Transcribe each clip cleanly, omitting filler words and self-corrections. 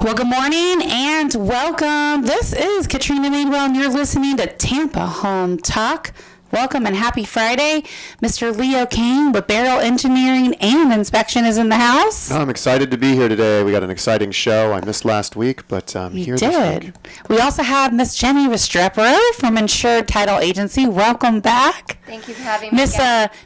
Well, good morning and welcome. This is Katrina Madewell, and you're listening to Tampa Home Talk. Welcome and happy Friday. Mr. Leo Kane with Beryl Engineering and Inspection is in the house. I'm excited to be here today. We got an exciting show. I missed last week, but here this week. We also have Miss Jenny Restrepo from Insured Title Agency. Welcome back. Thank you for having me.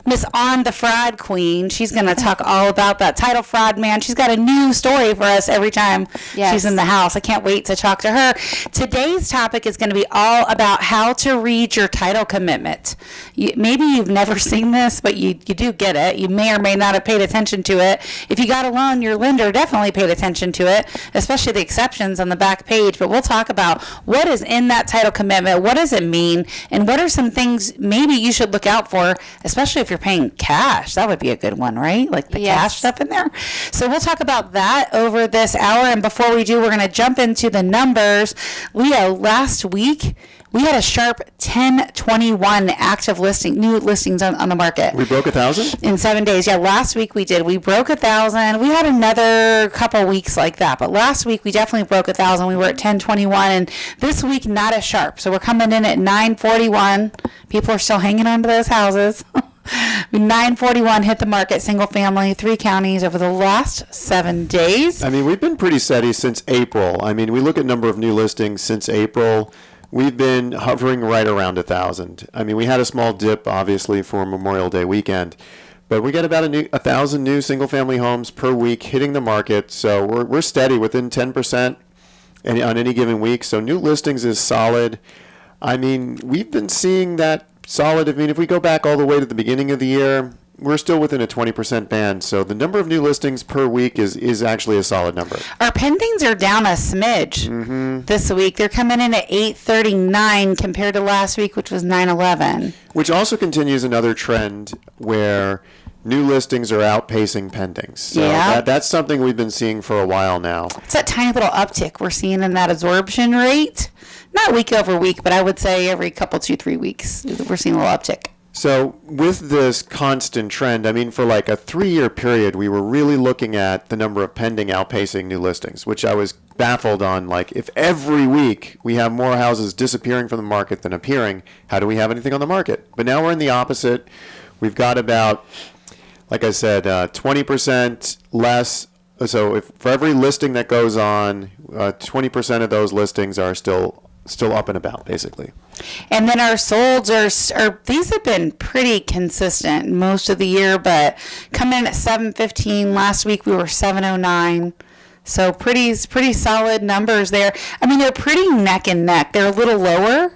Miss On the Fraud Queen. She's going to talk all about that title fraud, man. She's got a new story for us every time she's in the house. I can't wait to talk to her. Today's topic is going to be all about how to read your title commitment. Maybe you've never seen this, but you do get it. You may or may not have paid attention to it. If you got a loan, your lender definitely paid attention to it, especially the exceptions on the back page. But we'll talk about what is in that title commitment, what does it mean, and what are some things maybe you should look out for, especially if you're paying cash. That would be a good one, right? Like the cash stuff in there. So we'll talk about that over this hour. And before we do, we're going to jump into the numbers. Leo, last week, we had a sharp 1021 active new listings on the market. We broke 1,000? In 7 days. Yeah, last week we did. We broke 1,000. We had another couple weeks like that. But last week we definitely broke 1,000. We were at 1021. And this week, not as sharp. So we're coming in at 941. People are still hanging on to those houses. 941 hit the market, single family, 3 counties over the last 7 days. I mean, we've been pretty steady since April. I mean, we look at number of new listings since April. We've been hovering right around 1,000. I mean, we had a small dip, obviously, for Memorial Day weekend, but we get about 1,000 new single-family homes per week hitting the market. So we're steady within 10% on any given week. So new listings is solid. I mean, we've been seeing that solid. I mean, if we go back all the way to the beginning of the year, we're still within a 20% band. So the number of new listings per week is actually a solid number. Our pendings are down a smidge this week. They're coming in at 839 compared to last week, which was 911. Which also continues another trend where new listings are outpacing pendings. So that's something we've been seeing for a while now. It's that tiny little uptick we're seeing in that absorption rate. Not week over week, but I would say every couple, 2-3 weeks, we're seeing a little uptick. So with this constant trend, I mean, for like a 3-year period, we were really looking at the number of pending outpacing new listings, which I was baffled on. Like, if every week we have more houses disappearing from the market than appearing, how do we have anything on the market? But now we're in the opposite. We've got about, like I said, 20% less. So if for every listing that goes on, 20% of those listings are still up and about, basically. And then our solds are these have been pretty consistent most of the year, but coming in at 715. Last week we were 709. So pretty solid numbers there. I mean, they're pretty neck and neck. They're a little lower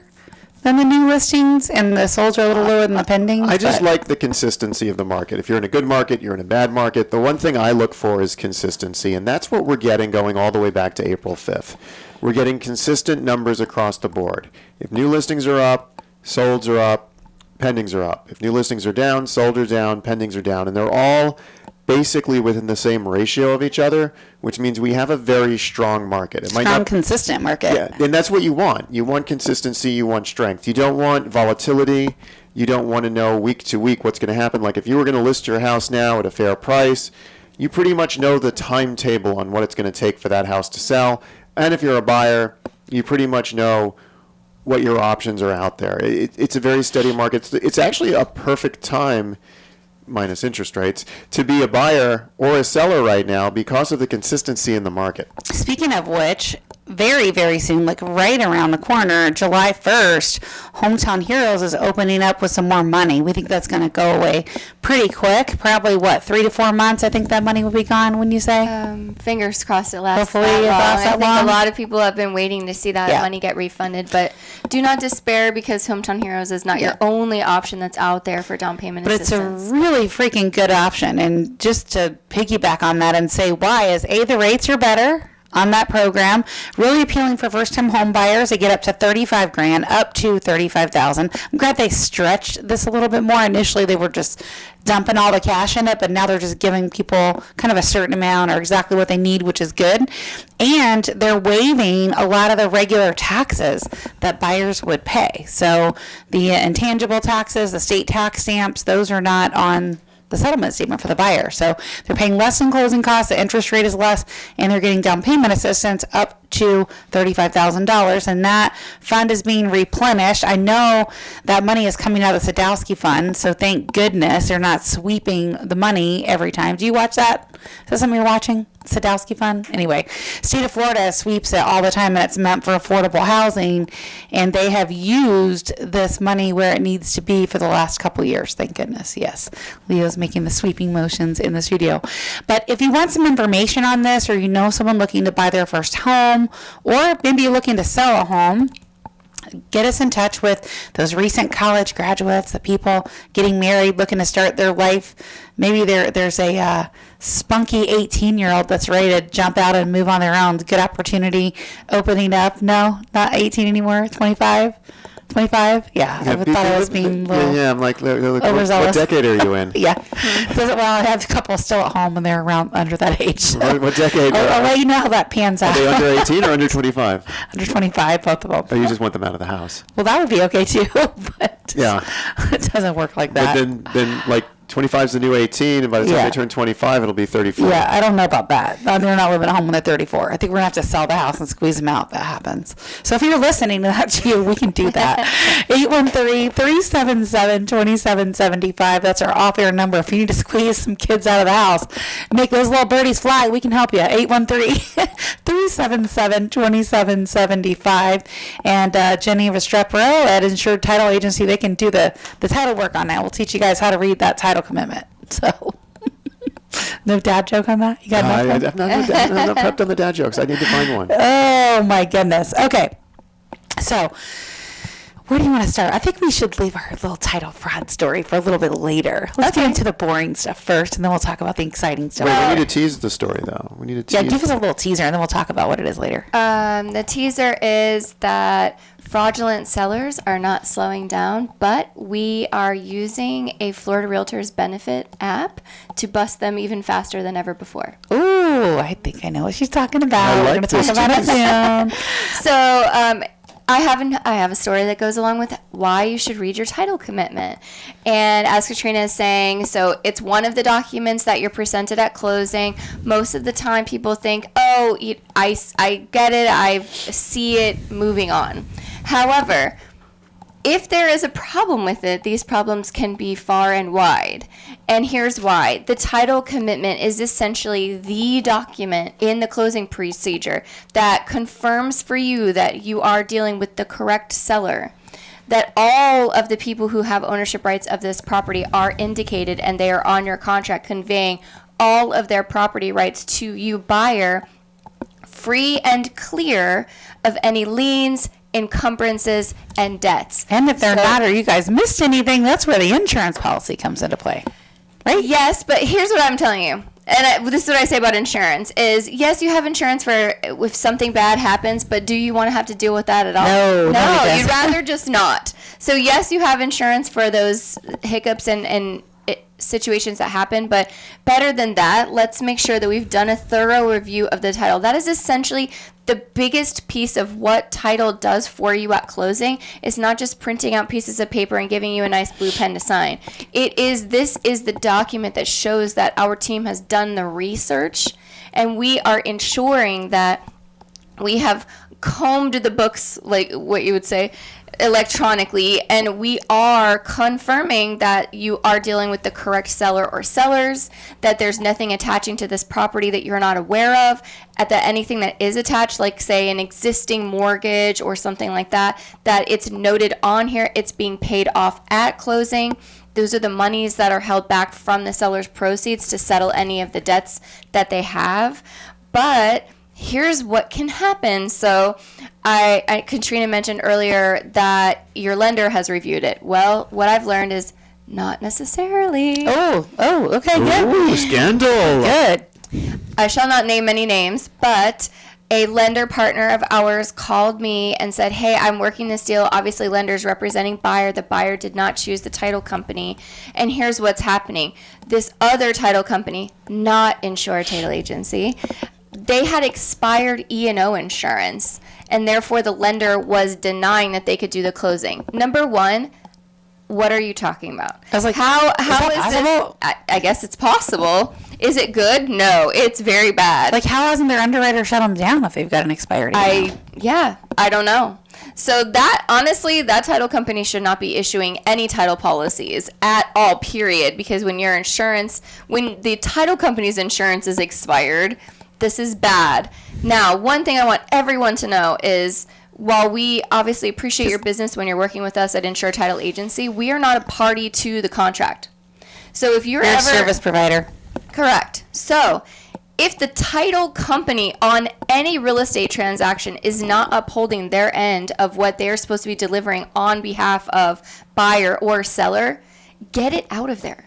than the new listings, and the solds are a little lower than the pendings. I just like the consistency of the market. If you're in a good market, you're in a bad market. The one thing I look for is consistency, and that's what we're getting going all the way back to April 5th. We're getting consistent numbers across the board. If new listings are up, solds are up, pendings are up. If new listings are down, sold are down, pendings are down. And they're all basically within the same ratio of each other, which means we have a very strong market. It might not, consistent market. Yeah, and that's what you want. You want consistency, you want strength. You don't want volatility. You don't want to know week to week what's going to happen. Like if you were going to list your house now at a fair price, you pretty much know the timetable on what it's going to take for that house to sell. And if you're a buyer, you pretty much know what your options are out there. It's a very steady market. It's actually a perfect time, minus interest rates, to be a buyer or a seller right now because of the consistency in the market. Speaking of which, very, very soon, like right around the corner, July 1st, Hometown Heroes is opening up with some more money. We think that's going to go away pretty quick. Probably, 3 to 4 months, I think that money will be gone, wouldn't you say? Fingers crossed it lasts Hopefully that it long. lasts that I think long. a lot of people have been waiting to see that money get refunded, but do not despair because Hometown Heroes is not your only option that's out there for down payment assistance. It's a really freaking good option. And just to piggyback on that and say why is, A, the rates are better on that program, really appealing for first-time home buyers. They get up to $35,000, up to $35,000. I'm glad they stretched this a little bit more. Initially, they were just dumping all the cash in it, but now they're just giving people kind of a certain amount or exactly what they need, which is good. And they're waiving a lot of the regular taxes that buyers would pay. So the intangible taxes, the state tax stamps, those are not on the settlement statement for the buyer. So they're paying less in closing costs, the interest rate is less, and they're getting down payment assistance up to $35,000, and that fund is being replenished. I know that money is coming out of the Sadowski fund, so thank goodness they're not sweeping the money every time. Do you watch that? Is that something you're watching? Sadowski fund? Anyway, state of Florida sweeps it all the time, and it's meant for affordable housing, and they have used this money where it needs to be for the last couple years. Thank goodness. Yes, Leo's making the sweeping motions in the studio. But if you want some information on this, or you know someone looking to buy their first home, or maybe you're looking to sell a home, get us in touch with those recent college graduates, the people getting married, looking to start their life. Maybe there's a spunky 18-year-old that's ready to jump out and move on their own. Good opportunity opening up. No, not 18 anymore. 25? 25? Yeah, I thought I was being a little I'm like, overzealous. What decade are you in? Yeah. Well, I have a couple still at home, and they're around under that age. So. What decade? I'll let you know how that pans out. Are they under 18 or under 25? Under 25, both of them. Or you just want them out of the house? Well, that would be okay, too. But yeah. It doesn't work like that. But then like, 25 is the new 18, and by the time they turn 25, it'll be 34. Yeah, I don't know about that. They're not living at home when they're 34. I think we're going to have to sell the house and squeeze them out if that happens. So if you're listening to that, we can do that. 813-377-2775. That's our off-air number. If you need to squeeze some kids out of the house, make those little birdies fly, we can help you. 813-377-2775. And Jenny Restrepo at Insured Title Agency, they can do the title work on that. We'll teach you guys how to read that title commitment. So, no dad joke on that? You got nothing? I'm not prepped on the dad jokes. I need to find one. Oh, my goodness. Okay. So, where do you want to start? I think we should leave our little title fraud story for a little bit later. Let's get into the boring stuff first, and then we'll talk about the exciting stuff. Wait, we need to tease the story, though. We need to tease. Yeah, give us a little teaser, and then we'll talk about what it is later. The teaser is that fraudulent sellers are not slowing down, but we are using a Florida Realtors Benefit app to bust them even faster than ever before. Ooh, I think I know what she's talking about. We're going to talk about it soon. So, I have a story that goes along with why you should read your title commitment. And as Katrina is saying, so it's one of the documents that you're presented at closing. Most of the time people think, oh, I get it, I see it, moving on. However, if there is a problem with it, these problems can be far and wide. And here's why. The title commitment is essentially the document in the closing procedure that confirms for you that you are dealing with the correct seller, that all of the people who have ownership rights of this property are indicated and they are on your contract conveying all of their property rights to you, buyer, free and clear of any liens, encumbrances, and debts. And if they're not, or you guys missed anything, that's where the insurance policy comes into play, right? Yes, but here's what I'm telling you. And this is what I say about insurance is, yes, you have insurance for if something bad happens, but do you want to have to deal with that at all? No, you'd rather just not. So yes, you have insurance for those hiccups and situations that happen, but better than that, let's make sure that we've done a thorough review of the title. That is essentially the biggest piece of what title does for you at closing. It's not just printing out pieces of paper and giving you a nice blue pen to sign. This is the document that shows that our team has done the research, and we are ensuring that we have combed the books, like what you would say, electronically, and we are confirming that you are dealing with the correct seller or sellers, that there's nothing attaching to this property that you're not aware of, that anything that is attached, like say an existing mortgage or something like that, that it's noted on here, it's being paid off at closing. Those are the monies that are held back from the seller's proceeds to settle any of the debts that they have. But here's what can happen. So Katrina mentioned earlier that your lender has reviewed it. Well, what I've learned is not necessarily. Oh, okay, good. Ooh, scandal. Good. I shall not name any names, but a lender partner of ours called me and said, hey, I'm working this deal. Obviously, lender's representing buyer. The buyer did not choose the title company. And here's what's happening. This other title company, not Insured Title Agency, they had expired E&O insurance, and therefore the lender was denying that they could do the closing. Number one, What are you talking about? I was like, how is is this? I guess it's possible. Is it good? No, it's very bad. Like, how hasn't their underwriter shut them down if they've got an expired email? I don't know. So that, honestly, that title company should not be issuing any title policies at all, period. Because when the title company's insurance is expired, this is bad. Now, one thing I want everyone to know is, while we obviously appreciate your business when you're working with us at Insure Title Agency, we are not a party to the contract. So if you're a service provider. Correct. So if the title company on any real estate transaction is not upholding their end of what they're supposed to be delivering on behalf of buyer or seller, get it out of there.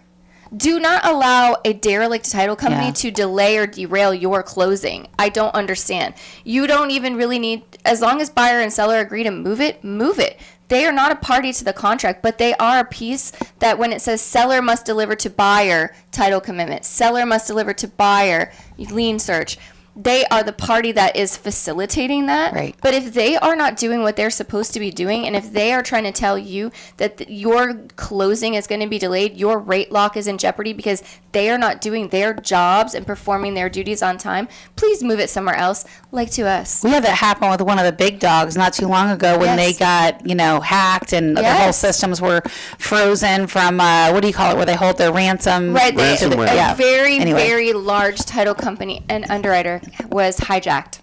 Do not allow a derelict title company to delay or derail your closing. I don't understand. You don't even really need, as long as buyer and seller agree to move it, move it. They are not a party to the contract, but they are a piece that when it says seller must deliver to buyer title commitment, seller must deliver to buyer lien search, they are the party that is facilitating that. Right. But if they are not doing what they're supposed to be doing, and if they are trying to tell you that your closing is going to be delayed, your rate lock is in jeopardy because they are not doing their jobs and performing their duties on time, please move it somewhere else, like to us. We had that happen with one of the big dogs not too long ago when they got, hacked and their whole systems were frozen from, what do you call it, where they hold their ransom. Right. Ransomware. A very large title company and underwriter was hijacked.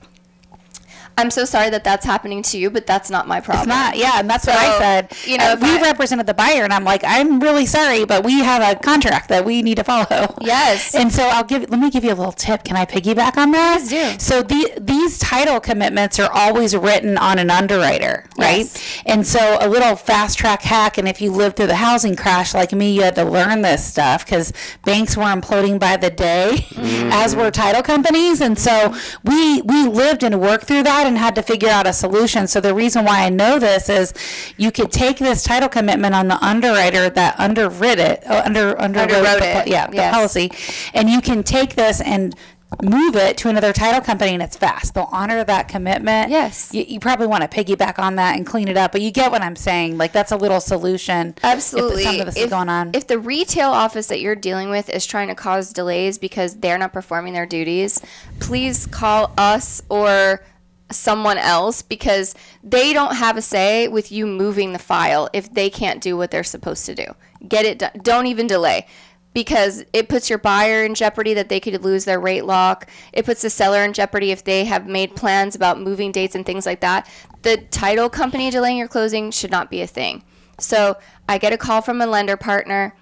I'm so sorry that that's happening to you, but that's not my problem. It's not, and that's what I said. We represented the buyer, and I'm like, I'm really sorry, but we have a contract that we need to follow. Yes. And so let me give you a little tip. Can I piggyback on that? Please do. So these title commitments are always written on an underwriter, right? Yes. And so a little fast track hack, and if you lived through the housing crash like me, you had to learn this stuff because banks were imploding by the day, as were title companies. And so we lived and worked through that and had to figure out a solution. So the reason why I know this is you could take this title commitment on the underwriter that underwrote the policy, and you can take this and move it to another title company, and it's fast. They'll honor that commitment. Yes. You probably want to piggyback on that and clean it up, but you get what I'm saying. Like, that's a little solution. Absolutely. If some of this is going on. If the retail office that you're dealing with is trying to cause delays because they're not performing their duties, please call us or someone else, because they don't have a say with you moving the file if they can't do what they're supposed to do. Get it done. Don't even delay, because it puts your buyer in jeopardy that they could lose their rate lock. It puts the seller in jeopardy if they have made plans about moving dates and things like that. The title company delaying your closing should not be a thing. So I get a call from a lender partner,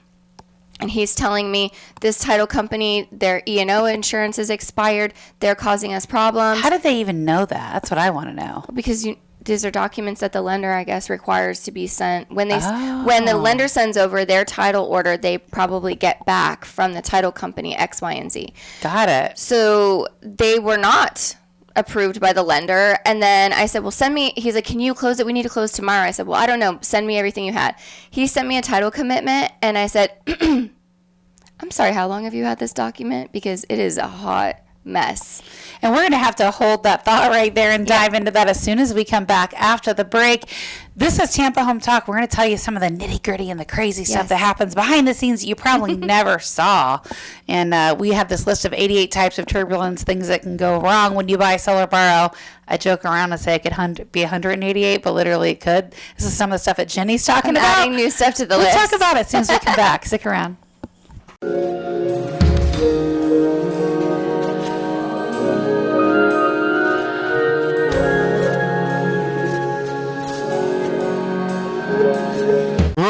and he's telling me this title company, their E&O insurance is expired. They're causing us problems. How did they even know that? That's what I want to know. Because these are documents that the lender, I guess, requires to be sent. When the lender sends over their title order, they probably get back from the title company X, Y, and Z. Got it. So they were not approved by the lender. And then I said, well, send me, he's like, can you close it? We need to close tomorrow. I said, well, I don't know. Send me everything you had. He sent me a title commitment, and I said, I'm sorry, how long have you had this document? Because it is a hot mess. And we're going to have to hold that thought right there and dive into that as soon as we come back after the break. This is Tampa Home Talk. We're going to tell you some of the nitty gritty and the crazy stuff that happens behind the scenes that you probably never saw. And we have this list of 88 types of turbulence, things that can go wrong when you buy, sell, or borrow. I joke around and say it could be 188, but literally it could. This is some of the stuff that Jenny's talking about. Adding new stuff to the list. We'll talk about it as soon as we come back. Stick around.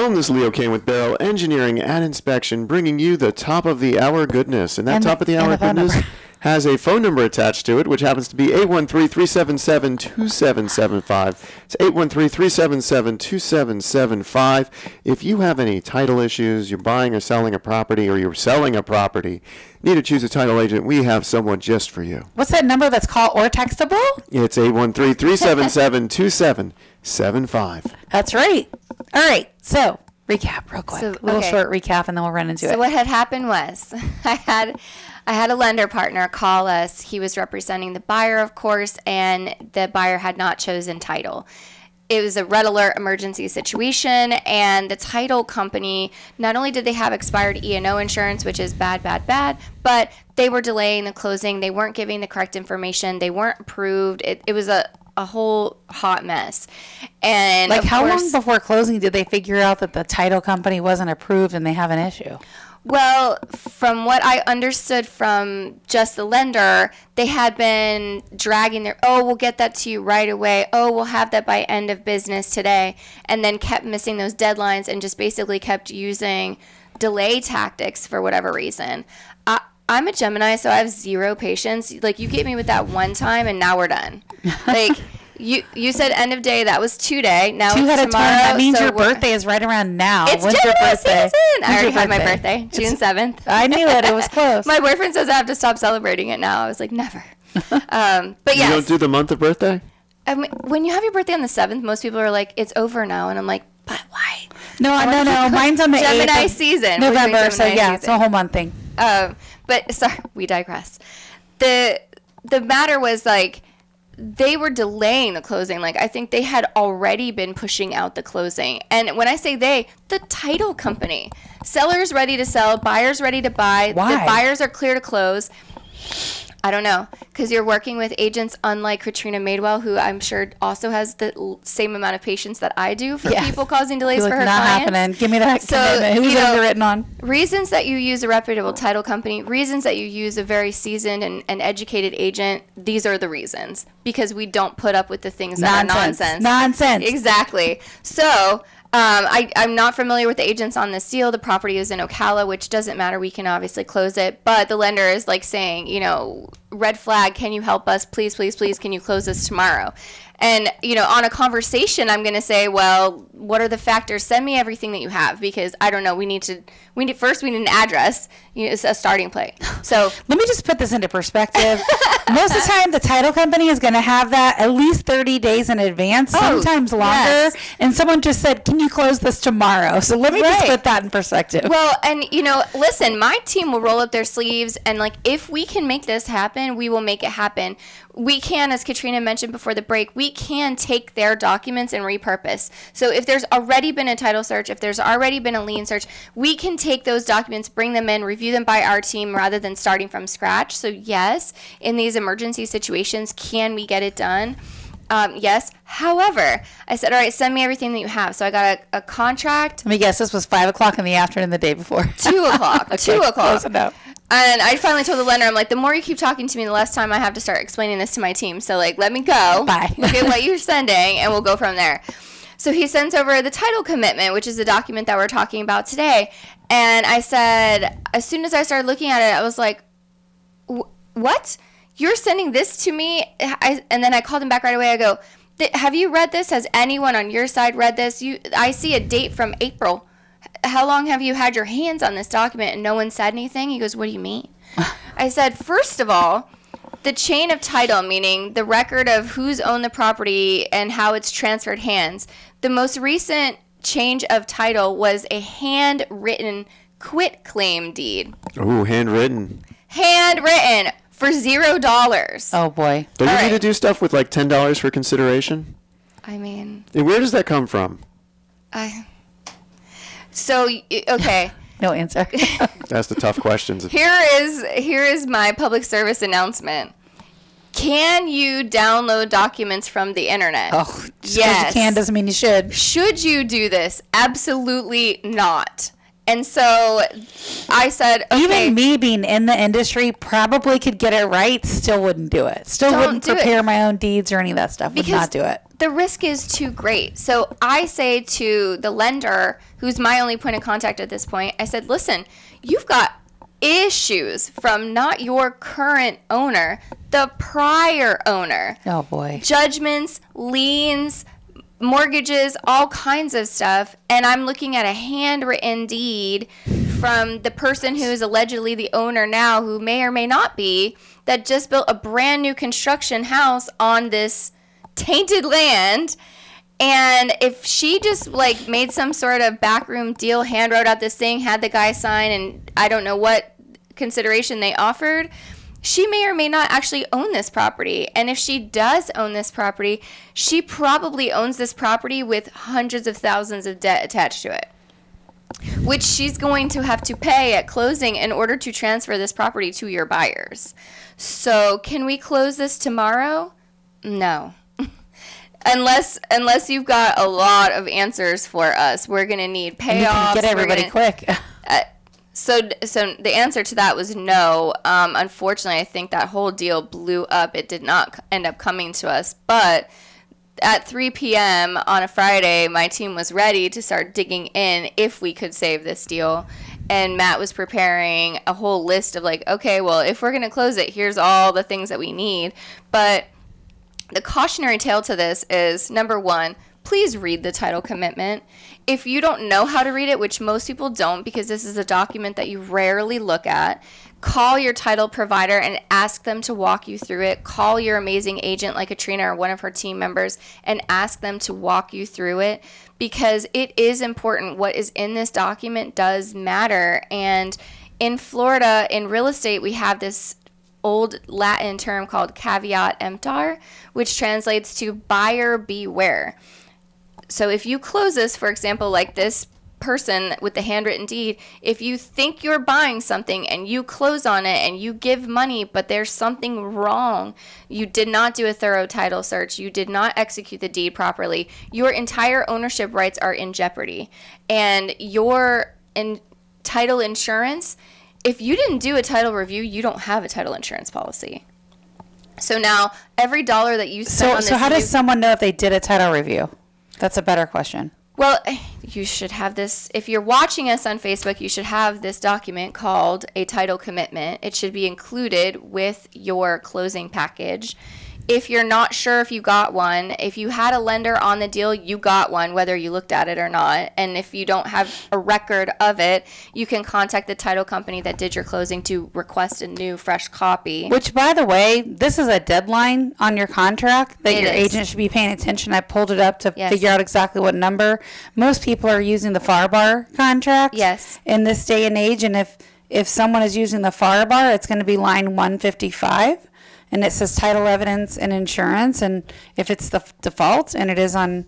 This is Leo Kane with Beryl Engineering and Inspection, bringing you the top of the hour goodness. And that top of the hour goodness has a phone number attached to it, which happens to be 813-377-2775. It's 813-377-2775. If you have any title issues, you're buying or selling a property, or you're selling a property, need to choose a title agent, we have someone just for you. What's that number that's called or textable? It's 813-377-2775. That's right. All right. So, recap real quick. Little short recap, and then we'll run into it. So what had happened was I had a lender partner call us. He was representing the buyer, of course, and the buyer had not chosen title. it was a red alert emergency situation, and the title company, not only did they have expired E&O insurance, which is bad, but they were delaying the closing. They weren't giving the correct information. They weren't approved. It was a whole hot mess. And like, how long before closing did they figure out that the title company wasn't approved and they have an issue? Well, from what I understood from just the lender, they had been dragging we'll get that to you right away. Oh, we'll have that by end of business today. And then kept missing those deadlines and just basically kept using delay tactics for whatever reason. I'm a Gemini, so I have zero patience. Like, you get me with that one time and now we're done. Like, You said end of day. That was today. Now it's tomorrow. That means your birthday is right around now. It's When's Gemini your birthday? season. I already had my birthday, June 7th. I knew it. It was close. My boyfriend says I have to stop celebrating it now. I was like, never. But yes. You don't do the month of birthday? I mean, when you have your birthday on the 7th, most people are like, it's over now. And I'm like, but why? No. Mine's on the 8th. Gemini season. November. So, yeah, it's a whole month thing. But, sorry, we digress. The matter was, like, they were delaying the closing. Like, I think they had already been pushing out the closing. And when I say they, the title company. Sellers ready to sell, buyers ready to buy. Why? The buyers are clear to close. I don't know, because you're working with agents unlike Katrina Madewell, who I'm sure also has the same amount of patience that I do for people causing delays for her not clients. Happening. Give me that commitment. Who's it written on? Reasons that you use a reputable title company, reasons that you use a very seasoned and educated agent, these are the reasons. Because we don't put up with the things that are nonsense. Nonsense. Exactly. So I'm not familiar with the agents on this deal. The property is in Ocala, which doesn't matter. We can obviously close it. But the lender is like saying, red flag, can you help us? Please, please, please, can you close this tomorrow? And, on a conversation, I'm going to say, well, what are the factors? Send me everything that you have, because I don't know. We need an address, it's a starting place. So let me just put this into perspective. Most of the time, the title company is going to have that at least 30 days in advance, sometimes longer. Yes. And someone just said, can you close this tomorrow? So let me just put that in perspective. Well, and, listen, my team will roll up their sleeves, and, like, if we can make this happen, we will make it happen. We can, as Katrina mentioned before the break, we can take their documents and repurpose. So if there's already been a title search, if there's already been a lien search, we can take those documents, bring them in, review them by our team rather than starting from scratch. So yes, in these emergency situations, can we get it done? Yes. However, I said, all right, send me everything that you have. So I got a contract. Let me guess, this was 5 o'clock in the afternoon the day before. 2 o'clock. Okay, 2 o'clock. Close enough. And I finally told the lender, I'm like, the more you keep talking to me, the less time I have to start explaining this to my team. So, like, let me go. Bye. Look at what you're sending, and we'll go from there. So he sends over the title commitment, which is the document that we're talking about today. And I said, as soon as I started looking at it, I was like, what? You're sending this to me? And then I called him back right away. I go, have you read this? Has anyone on your side read this? I see a date from April. How long have you had your hands on this document and no one said anything? He goes, what do you mean? I said, first of all, the chain of title, meaning the record of who's owned the property and how it's transferred hands. The most recent change of title was a handwritten quitclaim deed. Ooh, handwritten. Handwritten for $0. Oh, boy. Don't you need to do stuff with like $10 for consideration? I mean. And where does that come from? So, okay. No answer. That's the tough questions. Here is my public service announcement. Can you download documents from the internet? Oh, yes. You can doesn't mean you should. Should you do this? Absolutely not. And so I said, okay. Even me being in the industry probably could get it right, still wouldn't do it. Still wouldn't prepare my own deeds or any of that stuff. Would not do it. The risk is too great. So I say to the lender, who's my only point of contact at this point, I said, listen, you've got issues from not your current owner, the prior owner. Oh, boy. Judgments, liens, mortgages, all kinds of stuff. And I'm looking at a handwritten deed from the person who is allegedly the owner now, who may or may not be, that just built a brand new construction house on this tainted land. And if she just like made some sort of backroom deal, hand wrote out this thing, had the guy sign, and I don't know what consideration they offered, she may or may not actually own this property. And if she does own this property, she probably owns this property with hundreds of thousands of debt attached to it, which she's going to have to pay at closing in order to transfer this property to your buyers. So can we close this tomorrow? No. Unless you've got a lot of answers for us. We're going to need payoffs. And you can get everybody quick. So the answer to that was no. Unfortunately, I think that whole deal blew up. It did not end up coming to us. But at 3 p.m. on a Friday, my team was ready to start digging in if we could save this deal. And Matt was preparing a whole list of like, okay, well, if we're going to close it, here's all the things that we need. But the cautionary tale to this is, number one, please read the title commitment. If you don't know how to read it, which most people don't because this is a document that you rarely look at, call your title provider and ask them to walk you through it. Call your amazing agent like Katrina or one of her team members and ask them to walk you through it, because it is important. What is in this document does matter. And in Florida, in real estate, we have this old Latin term called caveat emptor, which translates to buyer beware. So if you close this, for example, like this person with the handwritten deed, if you think you're buying something and you close on it and you give money, but there's something wrong, you did not do a thorough title search, you did not execute the deed properly, your entire ownership rights are in jeopardy. And your title insurance, if you didn't do a title review, you don't have a title insurance policy. So now every dollar that you spend on this. So how does someone know if they did a title review? That's a better question. Well, you should have this. If you're watching us on Facebook, you should have this document called a title commitment. It should be included with your closing package. If you're not sure if you got one, if you had a lender on the deal, you got one, whether you looked at it or not. And if you don't have a record of it, you can contact the title company that did your closing to request a new, fresh copy. Which, by the way, this is a deadline on your contract that your agent should be paying attention. I pulled it up to figure out exactly what number. Most people are using the FAR contract in this day and age. And if someone is using the FAR, it's going to be line 155. And it says title evidence and insurance. And if it's the default, and it is on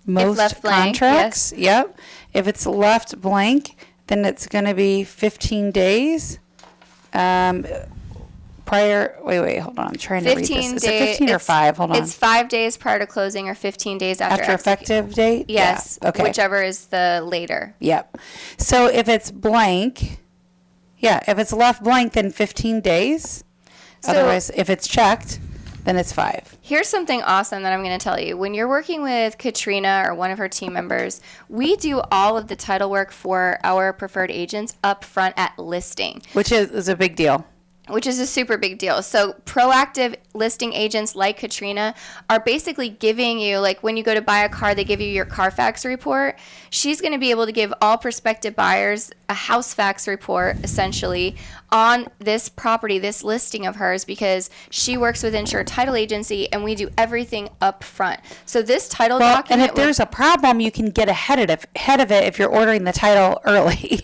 most contracts, if it's left blank, then it's going to be 15 days prior. Wait, hold on. I'm trying to read this. Is it 15 or 5? Hold on. It's 5 days prior to closing or 15 days after effective date? Yes. Yeah. Okay. Whichever is the later. Yep. So if it's blank, if it's left blank, then 15 days. So, otherwise, if it's checked, then it's 5. Here's something awesome that I'm going to tell you. When you're working with Katrina or one of her team members, we do all of the title work for our preferred agents up front at listing. Which is a big deal. Which is a super big deal. So proactive listing agents like Katrina are basically giving you, like when you go to buy a car, they give you your Carfax report. She's going to be able to give all prospective buyers a house fax report, essentially, on this property, this listing of hers, because she works with Insured Title Agency, and we do everything up front. So this title document... And if there's a problem, you can get ahead of it if you're ordering the title early.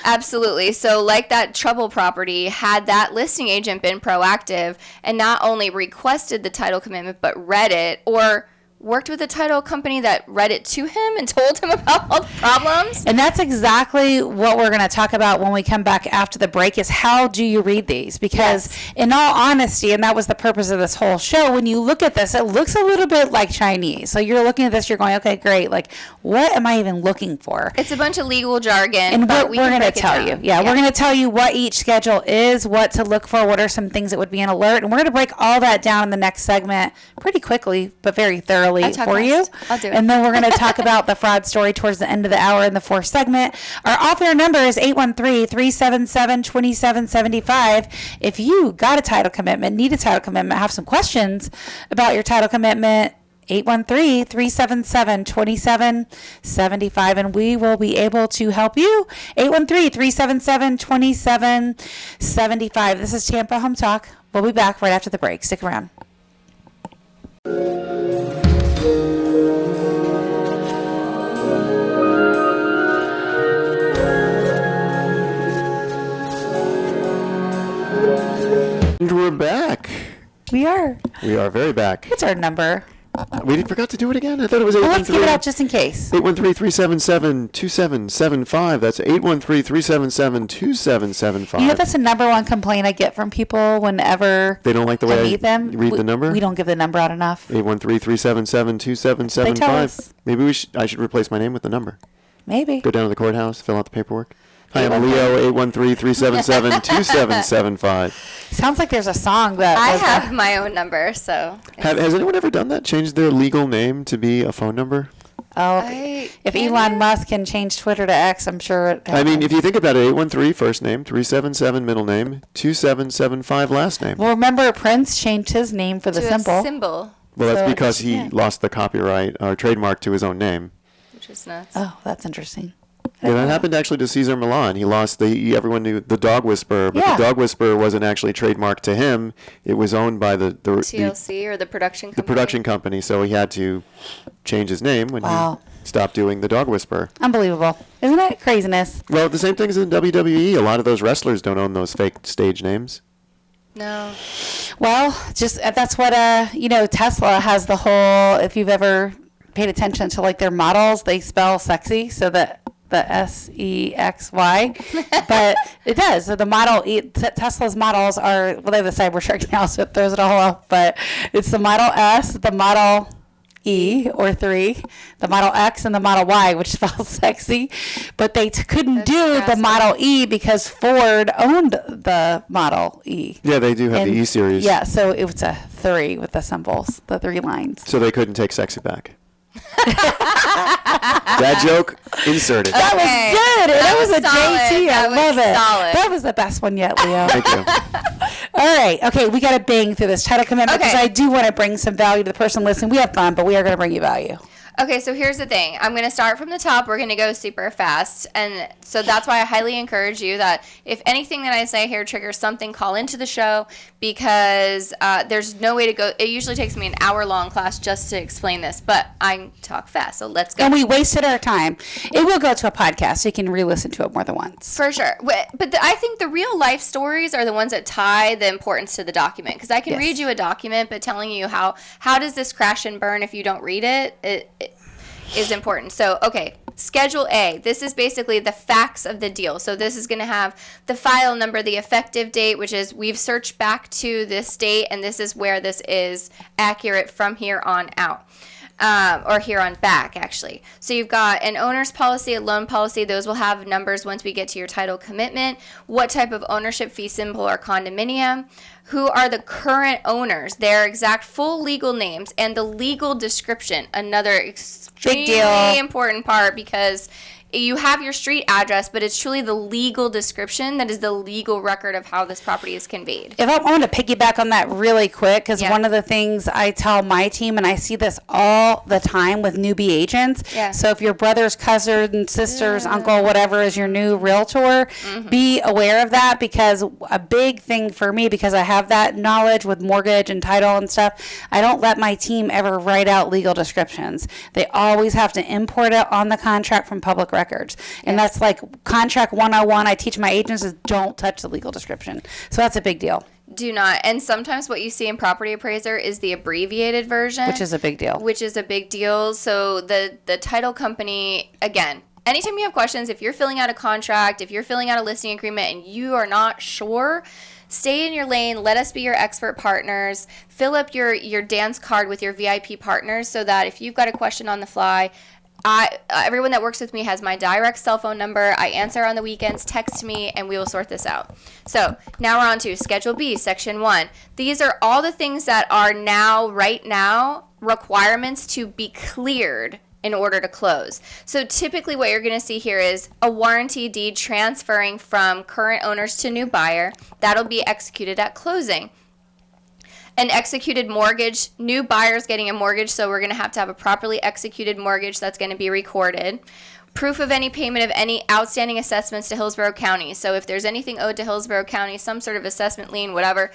Absolutely. So like that trouble property, had that listing agent been proactive and not only requested the title commitment, but read it, or worked with a title company that read it to him and told him about all the problems. And that's exactly what we're going to talk about when we come back after the break, is how do you read these? Because in all honesty, and that was the purpose of this whole show, when you look at this, it looks a little bit like Chinese. So you're looking at this, you're going, okay, great. Like, what am I even looking for? It's a bunch of legal jargon. And we're going to tell you. Yeah, we're going to tell you what each schedule is, what to look for, what are some things that would be an alert. And we're going to break all that down in the next segment pretty quickly, but very thoroughly for you. I'll do it. And then we're going to talk about the fraud story towards the end of the hour in the fourth segment. Our off-air number is 813-377-2775. If you got a title commitment, need a title commitment, have some questions about your title commitment, 813-377-2775, and we will be able to help you. 813-377-2775. This is Tampa Home Talk. We'll be back right after the break. Stick around. And we're back. We are. We are very back. What's our number? We forgot to do it again? I thought it was 813. Well, let's give it out just in case. 813-377-2775. That's 813-377-2775. You know, that's the number one complaint I get from people whenever they don't like the way I meet them. read the number? We don't give the number out enough. 813-377-2775. They tell us. Maybe I should replace my name with the number. Maybe. Go down to the courthaus, fill out the paperwork. Hi, I'm Leo, 813-377-2775. Sounds like there's a song that... I have my own number, so... Has anyone ever done that? Changed their legal name to be a phone number? Oh, if Elon Musk can change Twitter to X, I'm sure it happens. I mean, if you think about it, 813 first name, 377 middle name, 2775 last name. Well, remember Prince changed his name for the symbol. Symbol. Well, that's because he lost the copyright or trademark to his own name. Which is nuts. Oh, that's interesting. Yeah, that happened actually to Cesar Millan. He lost everyone knew the Dog Whisperer, but the Dog Whisperer wasn't actually trademarked to him. It was owned by the TLC or the production company. The production company, so he had to change his name when he stopped doing the Dog Whisperer. Unbelievable. Isn't that craziness? Well, the same thing as in WWE. A lot of those wrestlers don't own those fake stage names. No. Well, just that's what Tesla has the whole, if you've ever paid attention to like their models, they spell sexy, so that the SEXY, but it does. So the Model E, Tesla's models are, well, they have the Cybertruck now, so it throws it all off, but it's the Model S, the Model E or 3, the Model X, and the Model Y, which spells sexy, but they couldn't do the Model E because Ford owned the Model E. Yeah, they do have the E series. Yeah, so it was a 3 with the symbols, the 3 lines. So they couldn't take sexy back. That joke inserted. That was good. That was a solid. JT. I love it. Solid. That was the best one yet, Leo. Thank you. All right. Okay, we got to bang through this title commitment because I do want to bring some value to the person listening. We have fun, but we are going to bring you value. Okay, so here's the thing. I'm going to start from the top. We're going to go super fast. And so that's why I highly encourage you that if anything that I say here triggers something, call into the show because there's no way to go. It usually takes me an hour-long class just to explain this, but I talk fast, so let's go. And we wasted our time. It will go to a podcast, so you can re-listen to it more than once. For sure. But I think the real life stories are the ones that tie the importance to the document because I can read you a document, but telling you how does this crash and burn if you don't read it is important. So, okay, Schedule A. This is basically the facts of the deal. So this is going to have the file number, the effective date, which is we've searched back to this date, and this is where this is accurate from here on out. Or here on back, actually. So you've got an owner's policy, a loan policy. Those will have numbers once we get to your title commitment. What type of ownership, fee simple, or condominium? Who are the current owners? Their exact full legal names and the legal description. Another extremely important part because you have your street address, but it's truly the legal description that is the legal record of how this property is conveyed. If I want to piggyback on that really quick, because one of the things I tell my team, and I see this all the time with newbie agents, so if your brother's cousin, sister's uncle, whatever is your new realtor, be aware of that because a big thing for me, because I have that knowledge with mortgage and title and stuff, I don't let my team ever write out legal descriptions. They always have to import it on the contract from public records. And that's like contract 101 I teach my agents is don't touch the legal description. So that's a big deal. Do not. And sometimes what you see in Property Appraiser is the abbreviated version. Which is a big deal. So the title company, again, anytime you have questions, if you're filling out a contract, if you're filling out a listing agreement and you are not sure, stay in your lane. Let us be your expert partners. Fill up your dance card with your VIP partners so that if you've got a question on the fly, everyone that works with me has my direct cell phone number. I answer on the weekends. Text me, and we will sort this out. So now we're on to Schedule B, Section 1. These are all the things that are right now, requirements to be cleared in order to close. So typically what you're going to see here is a warranty deed transferring from current owners to new buyer. That'll be executed at closing. An executed mortgage, new buyers getting a mortgage, so we're going to have a properly executed mortgage that's going to be recorded. Proof of any payment of any outstanding assessments to Hillsborough County. So if there's anything owed to Hillsborough County, some sort of assessment lien, whatever,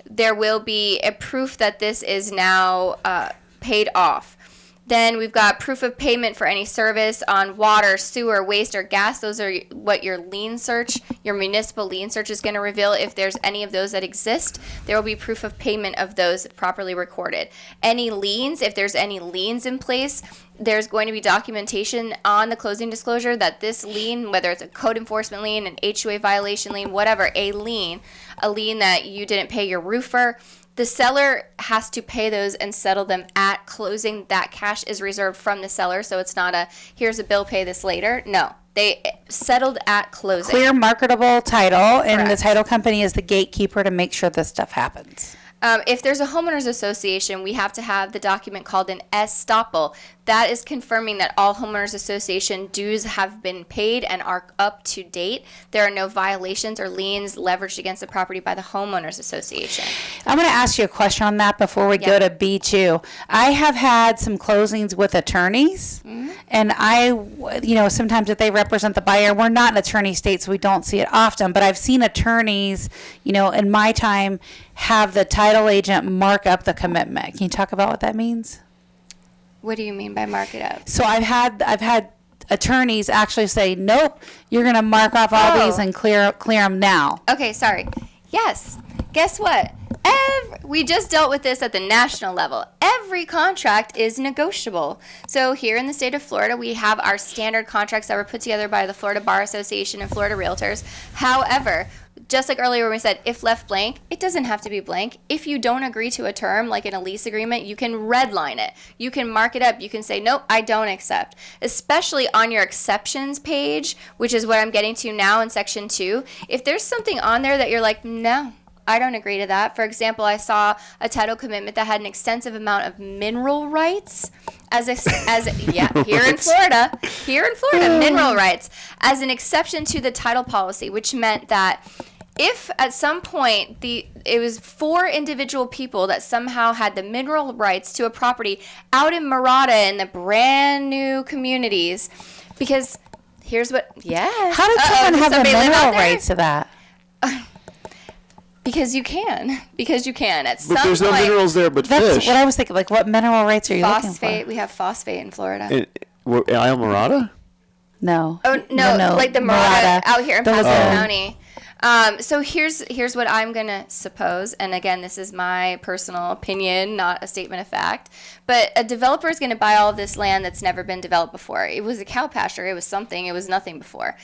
there will be a proof that this is now paid off. Then we've got proof of payment for any service on water, sewer, waste, or gas. Those are what your lien search, your municipal lien search is going to reveal. If there's any of those that exist, there will be proof of payment of those properly recorded. Any liens, if there's any liens in place, there's going to be documentation on the closing disclosure that this lien, whether it's a code enforcement lien, an HOA violation lien, whatever, a lien that you didn't pay your roofer, the seller has to pay those and settle them at closing. That cash is reserved from the seller, so it's not a, here's a bill, pay this later. No, they settled at closing. Clear marketable title, and the title company is the gatekeeper to make sure this stuff happens. If there's a homeowners association, we have to have the document called an estoppel. That is confirming that all homeowners association dues have been paid and are up to date. There are no violations or liens leveraged against the property by the homeowners association. I'm going to ask you a question on that before we go to B2. I have had some closings with attorneys, and sometimes if they represent the buyer, we're not an attorney state, so we don't see it often, but I've seen attorneys, in my time, have the title agent mark up the commitment. Can you talk about what that means? What do you mean by mark it up? So I've had attorneys actually say, nope, you're going to mark off all these and clear them now. Okay, sorry. Yes. Guess what? We just dealt with this at the national level. Every contract is negotiable. So here in the state of Florida, we have our standard contracts that were put together by the Florida Bar Association and Florida Realtors. However, just like earlier when we said, if left blank, it doesn't have to be blank. If you don't agree to a term, like in a lease agreement, you can redline it. You can mark it up. You can say, nope, I don't accept. Especially on your exceptions page, which is what I'm getting to now in section 2. If there's something on there that you're like, no, I don't agree to that. For example, I saw a title commitment that had an extensive amount of mineral rights here in Florida, mineral rights as an exception to the title policy, which meant that if at some point it was 4 individual people that somehow had the mineral rights to a property out in Mirada in the brand new communities, because here's what, yes. How did someone have the mineral rights to that? Because you can. At some But there's no point, minerals there but That's fish. what I was thinking. Like, what mineral rights are you looking for? We have phosphate in Florida. Isle Mirada? No. Oh, no, like the Mirada out here in Pasco County. So here's what I'm going to suppose, and again, this is my personal opinion, not a statement of fact, but a developer is going to buy all of this land that's never been developed before. It was a cow pasture, it was something, it was nothing before.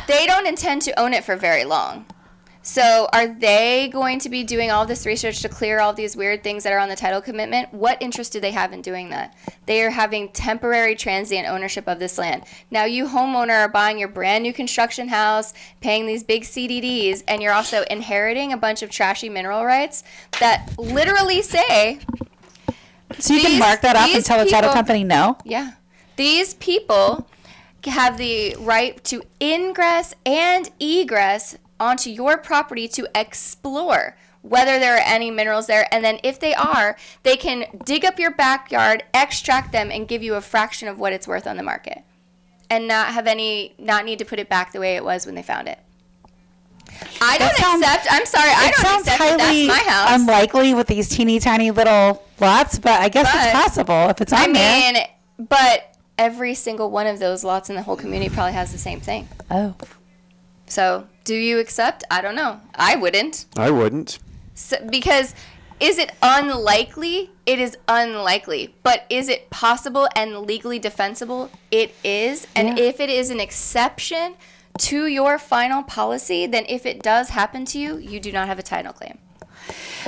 They don't intend to own it for very long. So are they going to be doing all this research to clear all these weird things that are on the title commitment? What interest do they have in doing that? They are having temporary transient ownership of this land. Now you homeowner are buying your brand new construction house, paying these big CDDs, and you're also inheriting a bunch of trashy mineral rights that literally say... So you can mark that up and tell the title company no? Yeah. These people have the right to ingress and egress onto your property to explore whether there are any minerals there, and then if they are, they can dig up your backyard, extract them, and give you a fraction of what it's worth on the market, and not need to put it back the way it was when they found it. I don't accept that that's my house. Unlikely with these teeny tiny little lots, but I guess it's possible if it's on there. But every single one of those lots in the whole community probably has the same thing. Oh. So, do you accept? I don't know. I wouldn't. So, because is it unlikely? It is unlikely. But is it possible and legally defensible? It is. And if it is an exception to your final policy, then if it does happen to you, you do not have a title claim.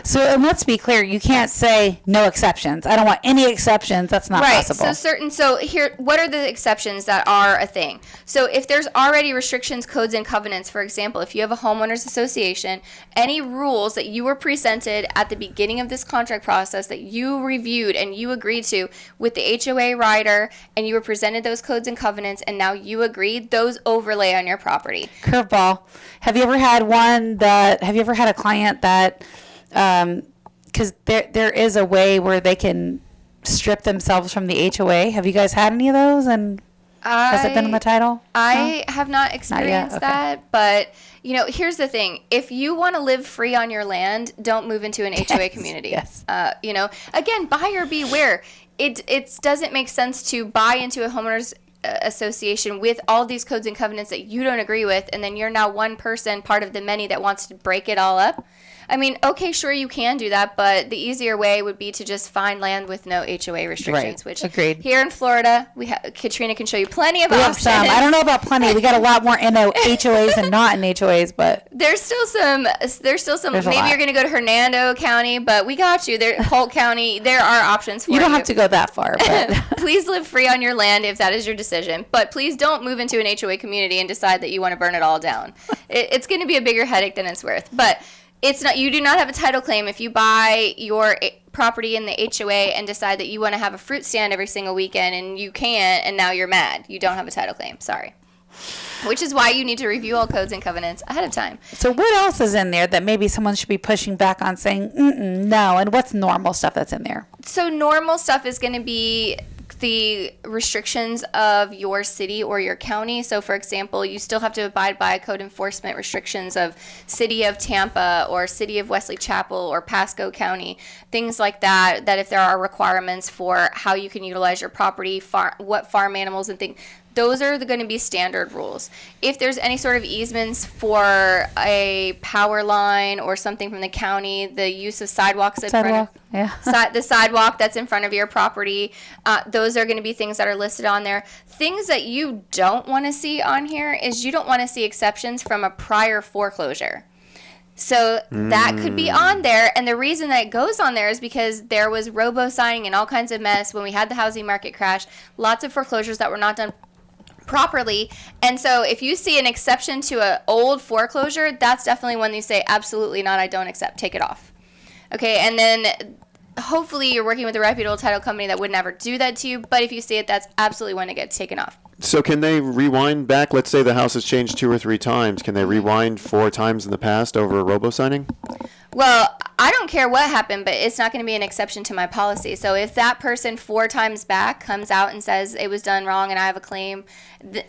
So, and let's be clear, you can't say no exceptions. I don't want any exceptions. That's not possible. So here, what are the exceptions that are a thing? So if there's already restrictions, codes, and covenants, for example, if you have a homeowners association, any rules that you were presented at the beginning of this contract process that you reviewed and you agreed to with the HOA rider, and you were presented those codes and covenants, and now you agreed, those overlay on your property. Curveball. Have you ever had a client that, because there is a way where they can strip themselves from the HOA. Have you guys had any of those? And has it been on the title? I have not experienced that, but here's the thing. If you want to live free on your land, don't move into an HOA community. Yes. Again, buyer beware. it doesn't make sense to buy into a homeowners association with all these codes and covenants that you don't agree with, and then you're now one person, part of the many, that wants to break it all up. I mean, okay, sure, you can do that, but the easier way would be to just find land with no HOA restrictions. Right. Which Agreed. Here in Florida, Katrina can show you plenty of We have options. some. I don't know about plenty. We got a lot more in HOAs and not in HOAs, but There's still some. There's a Maybe lot. you're going to go to Hernando County, but we got you. There, Polk County. There are options for you. you don't have to go that far. But Please live free on your land if that is your decision. But please don't move into an HOA community and decide that you want to burn it all down. It's going to be a bigger headache than it's worth. But it's not. You do not have a title claim if you buy your property in the HOA and decide that you want to have a fruit stand every single weekend and you can't, and now you're mad. You don't have a title claim. Sorry. Which is why you need to review all codes and covenants ahead of time. so what else is in there that maybe someone should be pushing back on, saying, no, and what's normal stuff that's in there? So normal stuff is going to be the restrictions of your city or your county. So for example, you still have to abide by code enforcement restrictions of City of Tampa or City of Wesley Chapel or Pasco County, things like that, that if there are requirements for how you can utilize your property, what farm animals and things, those are going to be standard rules. If there's any sort of easements for a power line or something from the county, the use of sidewalks in front of the sidewalk that's in front of your property, those are going to be things that are listed on there. Things that you don't want to see on here is you don't want to see exceptions from a prior foreclosure. So that could be on there, and the reason that it goes on there is because there was robo-signing and all kinds of mess when we had the housing market crash, lots of foreclosures that were not done properly. And so if you see an exception to an old foreclosure, that's definitely one that you say, absolutely not, I don't accept, take it off. Okay, and then hopefully you're working with a reputable title company that would never do that to you, but if you see it, that's absolutely one to get taken off. So can they rewind back? Let's say the house has changed 2 or 3 times. Can they rewind 4 times in the past over a robo-signing? Well, I don't care what happened, but it's not going to be an exception to my policy. So if that person 4 times back comes out and says it was done wrong and I have a claim,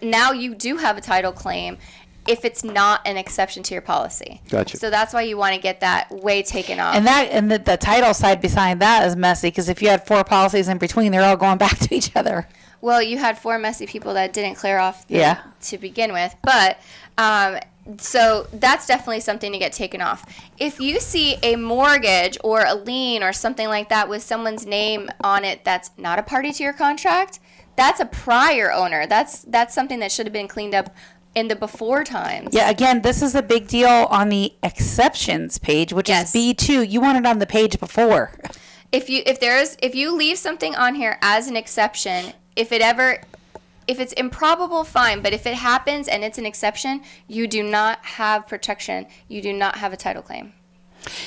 now you do have a title claim if it's not an exception to your policy. Gotcha. So that's why you want to get that way taken off. And the title side behind that is messy, because if you had 4 policies in between, they're all going back to each other. Well, you had 4 messy people that didn't clear off to begin with. But so that's definitely something to get taken off. If you see a mortgage or a lien or something like that with someone's name on it that's not a party to your contract, that's a prior owner. That's something that should have been cleaned up in the before times. Yeah, again, this is a big deal on the exceptions page, which is B2. You want it on the page before. If you leave something on here as an exception, if it's improbable, fine. But if it happens and it's an exception, you do not have protection. You do not have a title claim.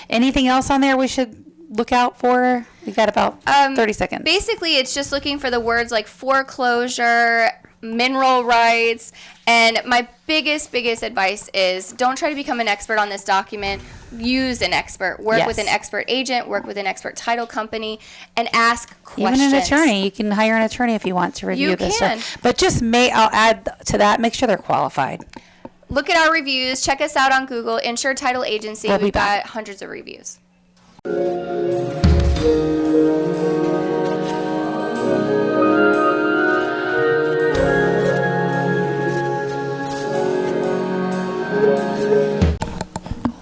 Anything else on there we should look out for? We got about 30 seconds. Basically, it's just looking for the words like foreclosure, mineral rights, and my biggest advice is don't try to become an expert on this document. Use an expert. Work with an expert agent, work with an expert title company, and ask questions. Even an attorney. You can hire an attorney if you want to review this stuff. But I'll add to that, make sure they're qualified. Look at our reviews. Check us out on Google, Insured Title Agency. We've got hundreds of reviews.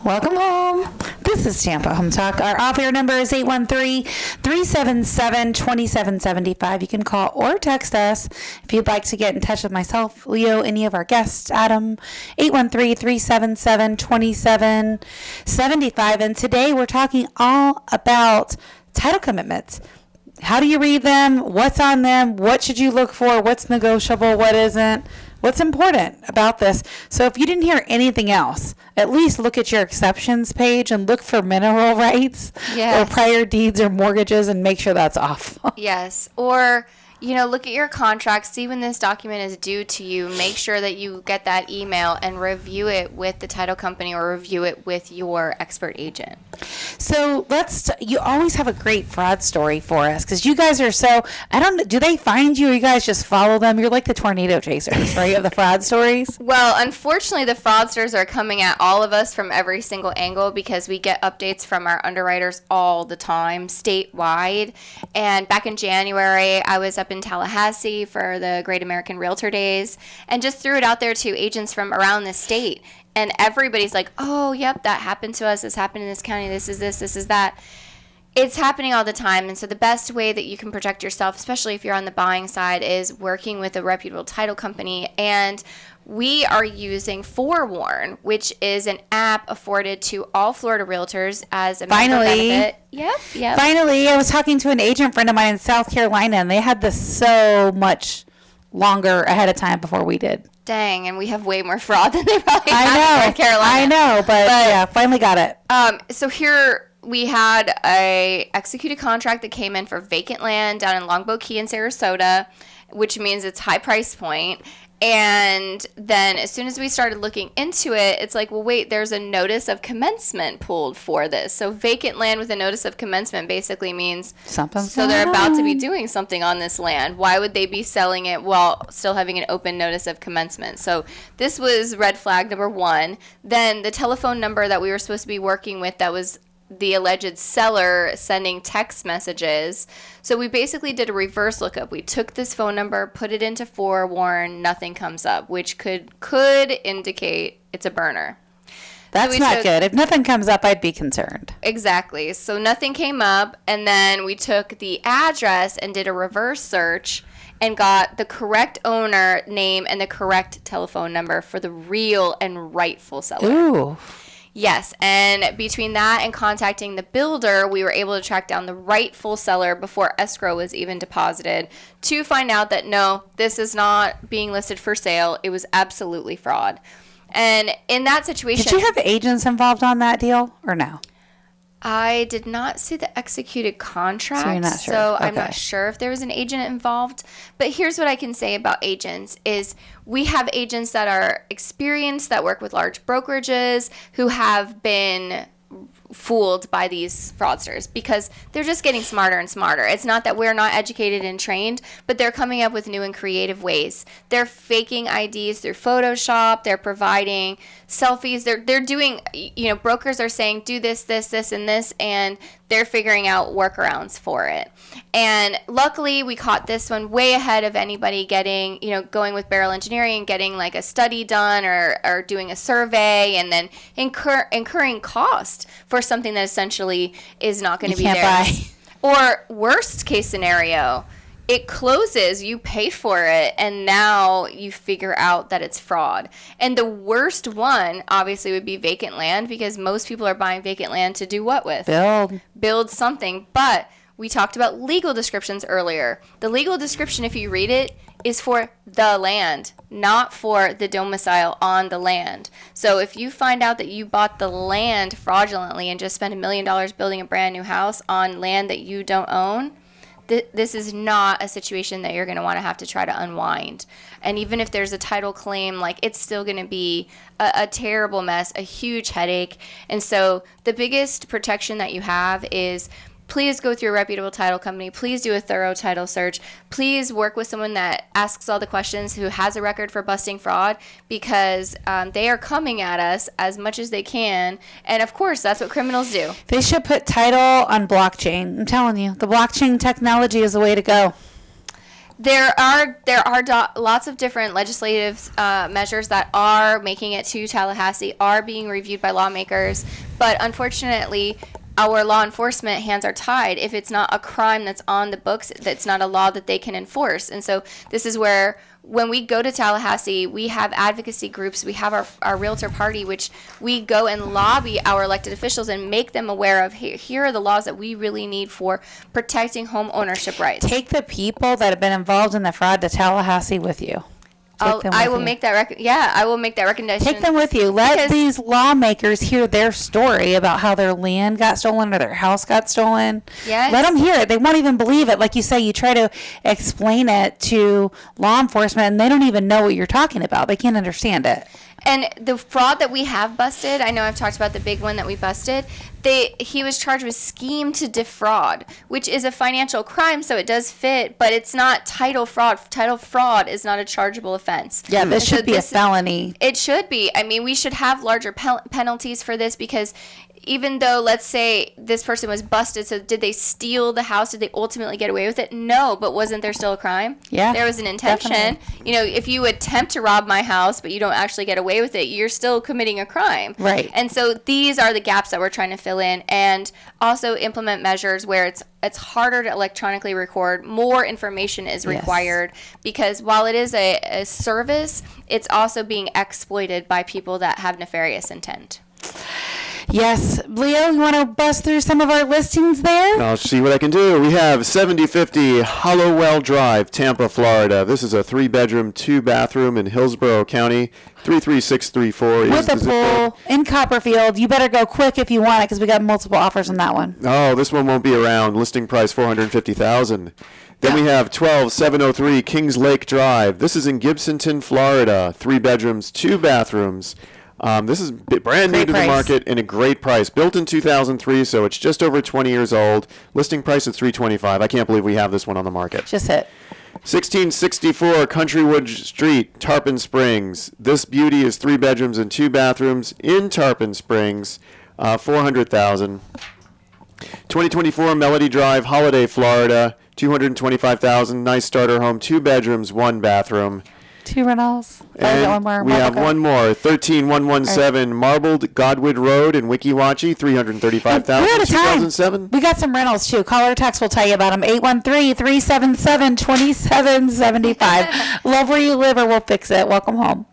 Welcome home. This is Tampa Home Talk. Our off-air number is 813-377-2775. You can call or text us if you'd like to get in touch with myself, Leo, any of our guests, Adam, 813-377-2775. And today we're talking all about title commitments. How do you read them? What's on them? What should you look for? What's negotiable? What isn't? What's important about this? So if you didn't hear anything else, at least look at your exceptions page and look for mineral rights or prior deeds or mortgages and make sure that's off. Yes. Or, look at your contract, see when this document is due to you. Make sure that you get that email and review it with the title company or review it with your expert agent. So you always have a great fraud story for us because you guys are so, do they find you or you guys just follow them? You're like the tornado chasers, right, of the fraud stories? Well, unfortunately, the fraudsters are coming at all of us from every single angle because we get updates from our underwriters all the time, statewide. And back in January, I was up in Tallahassee for the Great American Realtor Days and just threw it out there to agents from around the state. And everybody's like, oh, yep, that happened to us. This happened in this county. This is this. This is that. It's happening all the time. And so the best way that you can protect yourself, especially if you're on the buying side, is working with a reputable title company. And we are using Forewarn, which is an app afforded to all Florida realtors as a member benefit. Yep. Finally, I was talking to an agent friend of mine in South Carolina, and they had this so much longer ahead of time before we did. Dang, and we have way more fraud than they probably have in North Carolina. I know, but yeah, finally got it. So here we had a executed contract that came in for vacant land down in Longboat Key in Sarasota, which means it's high price point. And then as soon as we started looking into it, it's like, well, wait, there's a notice of commencement pulled for this. So vacant land with a notice of commencement basically means something. So they're about to be doing something on this land. Why would they be selling it while still having an open notice of commencement? So this was red flag number one. Then the telephone number that we were supposed to be working with that was the alleged seller sending text messages. So we basically did a reverse lookup. We took this phone number, put it into Forewarn, nothing comes up, which could indicate it's a burner. That's not good. If nothing comes up, I'd be concerned. Exactly. So nothing came up, and then we took the address and did a reverse search and got the correct owner name and the correct telephone number for the real and rightful seller. Ooh. Yes, and between that and contacting the builder, we were able to track down the rightful seller before escrow was even deposited to find out that no, this is not being listed for sale. It was absolutely fraud. And in that situation... Did you have agents involved on that deal or no? I did not see the executed contract, so you're not sure. So okay. I'm not sure if there was an agent involved. But here's what I can say about agents is we have agents that are experienced, that work with large brokerages, who have been fooled by these fraudsters because they're just getting smarter and smarter. It's not that we're not educated and trained, but they're coming up with new and creative ways. They're faking IDs through Photoshop. They're providing selfies. They're doing, brokers are saying do this, this, this, and this, and they're figuring out workarounds for it. And luckily, we caught this one way ahead of anybody getting, going with Beryl Engineering and getting like a study done or doing a survey and then incurring cost for something that essentially is not going to be there. Buy. Or worst case scenario, it closes, you pay for it, and now you figure out that it's fraud. And the worst one, obviously, would be vacant land because most people are buying vacant land to do what with? Build something. But we talked about legal descriptions earlier. The legal description, if you read it, is for the land, not for the domicile on the land. So if you find out that you bought the land fraudulently and just spent $1 million building a brand new house on land that you don't own, this is not a situation that you're going to want to have to try to unwind. And even if there's a title claim, it's still going to be a terrible mess, a huge headache. And so the biggest protection that you have is please go through a reputable title company. Please do a thorough title search. Please work with someone that asks all the questions, who has a record for busting fraud, because they are coming at us as much as they can. And, of course, that's what criminals do. They should put title on blockchain. I'm telling you, the blockchain technology is the way to go. There are lots of different legislative measures that are making it to Tallahassee, are being reviewed by lawmakers. But, unfortunately, our law enforcement hands are tied if it's not a crime that's on the books, that's not a law that they can enforce. And so this is where when we go to Tallahassee, we have advocacy groups, we have our realtor party, which we go and lobby our elected officials and make them aware of, here are the laws that we really need for protecting home ownership rights. Take the people that have been involved in the fraud to Tallahassee with you. I will make that recommendation. Take them with you. Let these lawmakers hear their story about how their land got stolen or their house got stolen. Yes. Let them hear it. They won't even believe it. Like you say, you try to explain it to law enforcement, and they don't even know what you're talking about. They can't understand it. And the fraud that we have busted, I know I've talked about the big one that we busted. He was charged with scheme to defraud, which is a financial crime, so it does fit, but it's not title fraud. Title fraud is not a chargeable offense. Yeah, this should be a felony. It should be. I mean, we should have larger penalties for this, because even though, let's say, this person was busted, so did they steal the house? Did they ultimately get away with it? No, but wasn't there still a crime? Yeah. There was an intention. Definitely. If you attempt to rob my house, but you don't actually get away with it, you're still committing a crime. Right. And so these are the gaps that we're trying to fill in, and also implement measures where it's harder to electronically record. More information is required, because while it is a service, it's also being exploited by people that have nefarious intent. Yes. Leo, you want to bust through some of our listings there? I'll see what I can do. We have 7050 Hollowell Drive, Tampa, Florida. This is a 3-bedroom, 2-bathroom in Hillsborough County. 33634 is With a the zip code. pool in Copperfield. You better go quick if you want it, because we got multiple offers on that one. Oh, this one won't be around. Listing price $450,000. Then we have 12703 Kings Lake Drive. This is in Gibsonton, Florida. 3 bedrooms, 2 bathrooms. This is brand new to the market and a great price. Built in 2003, so it's just over 20 years old. Listing price is $325,000. I can't believe we have this one on the market. Just hit. 1664 Countrywood Street, Tarpon Springs. This beauty is 3 bedrooms and 2 bathrooms in Tarpon Springs. $400,000. 2024 Melody Drive, Holiday, Florida. $225,000. Nice starter home, 2 bedrooms, 1 bathroom. 2 rentals. And we have one more. 13117 Marbled Godwood Road in Weeki $335,000. We're out of time. 2007. We got some rentals too. Caller text will tell you about them. 813-377-2775. Love where you live, or we'll fix it. Welcome home.